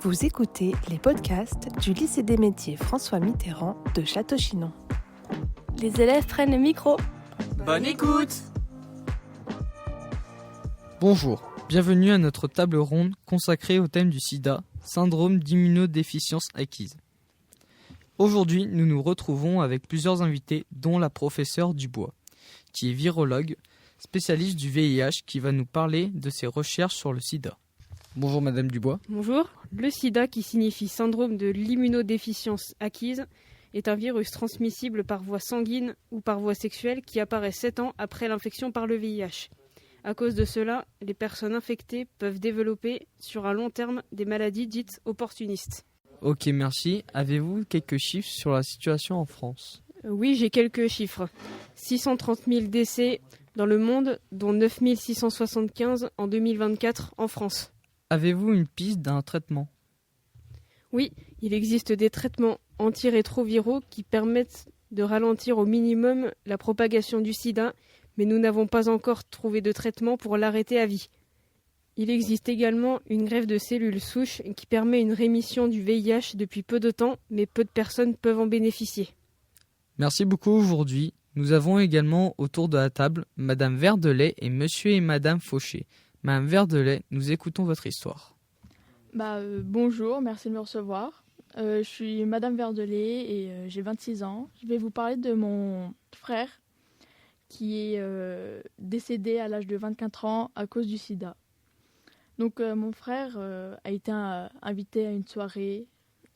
Vous écoutez les podcasts du lycée des métiers François Mitterrand de Château-Chinon. Les élèves prennent le micro. Bonne écoute! Bonjour, bienvenue à notre table ronde consacrée au thème du sida, syndrome d'immunodéficience acquise. Aujourd'hui, nous nous retrouvons avec plusieurs invités, dont la professeure Dubois, qui est virologue, spécialiste du VIH, qui va nous parler de ses recherches sur le sida. Bonjour Madame Dubois. Bonjour. Le sida, qui signifie syndrome de l'immunodéficience acquise, est un virus transmissible par voie sanguine ou par voie sexuelle qui apparaît 7 ans après l'infection par le VIH. À cause de cela, les personnes infectées peuvent développer sur un long terme des maladies dites opportunistes. Ok, merci. Avez-vous quelques chiffres sur la situation en France ? Oui, j'ai quelques chiffres. 630 000 décès dans le monde, dont 9 675 en 2024 en France. Avez-vous une piste d'un traitement ? Oui, il existe des traitements antirétroviraux qui permettent de ralentir au minimum la propagation du sida, mais nous n'avons pas encore trouvé de traitement pour l'arrêter à vie. Il existe également une greffe de cellules souches qui permet une rémission du VIH depuis peu de temps, mais peu de personnes peuvent en bénéficier. Merci beaucoup. Aujourd'hui, nous avons également autour de la table Madame Verdelet et Monsieur et Madame Fauché. Madame Verdelet, nous écoutons votre histoire. Bonjour, merci de me recevoir. Je suis Madame Verdelet et j'ai 26 ans. Je vais vous parler de mon frère qui est décédé à l'âge de 24 ans à cause du sida. Donc mon frère a été invité à une soirée.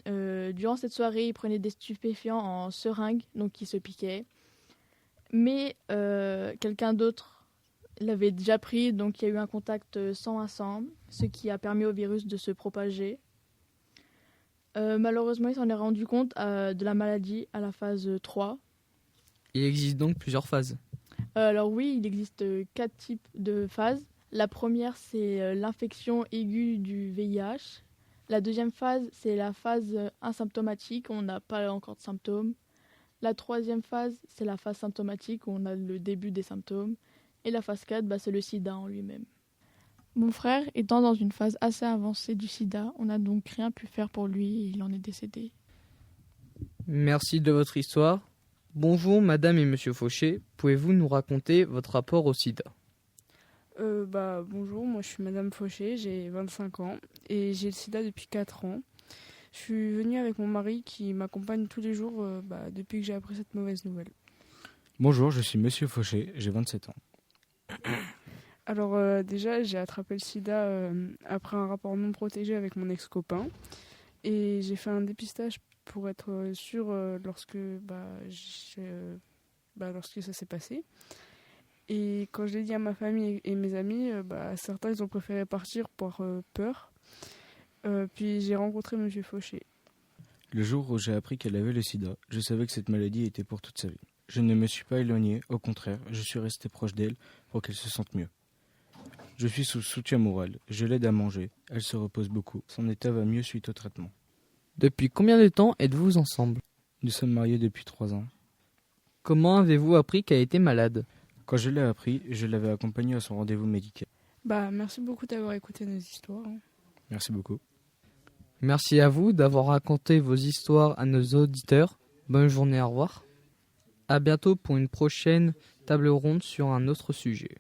Durant cette soirée, il prenait des stupéfiants en seringue, donc il se piquait. Mais quelqu'un d'autre l'avait déjà pris, donc il y a eu un contact sang à sang, ce qui a permis au virus de se propager. Malheureusement, il s'en est rendu compte de la maladie à la phase 3. Il existe donc plusieurs phases. Alors oui, il existe 4 types de phases. La première, c'est l'infection aiguë du VIH. La deuxième phase, c'est la phase asymptomatique, on n'a pas encore de symptômes. La troisième phase, c'est la phase symptomatique, où on a le début des symptômes. Et la phase 4, c'est le sida en lui-même. Mon frère étant dans une phase assez avancée du sida, on n'a donc rien pu faire pour lui et il en est décédé. Merci de votre histoire. Bonjour Madame et Monsieur Fauché, pouvez-vous nous raconter votre rapport au sida ? Bonjour, moi je suis Madame Fauché, j'ai 25 ans et j'ai le sida depuis 4 ans. Je suis venue avec mon mari qui m'accompagne tous les jours depuis que j'ai appris cette mauvaise nouvelle. Bonjour, je suis Monsieur Fauché, j'ai 27 ans. Alors déjà, j'ai attrapé le sida après un rapport non protégé avec mon ex-copain. Et j'ai fait un dépistage pour être sûre lorsque ça s'est passé. Et quand je l'ai dit à ma famille et mes amis, certains ils ont préféré partir par peur. Puis j'ai rencontré Monsieur Fauché. Le jour où j'ai appris qu'elle avait le sida, je savais que cette maladie était pour toute sa vie. Je ne me suis pas éloigné, au contraire, je suis resté proche d'elle pour qu'elle se sente mieux. Je suis sous soutien moral, je l'aide à manger, elle se repose beaucoup, son état va mieux suite au traitement. Depuis combien de temps êtes-vous ensemble ? Nous sommes mariés depuis 3 ans. Comment avez-vous appris qu'elle était malade ? Quand je l'ai appris, je l'avais accompagnée à son rendez-vous médical. Merci beaucoup d'avoir écouté nos histoires. Merci beaucoup. Merci à vous d'avoir raconté vos histoires à nos auditeurs. Bonne journée, au revoir. À bientôt pour une prochaine table ronde sur un autre sujet.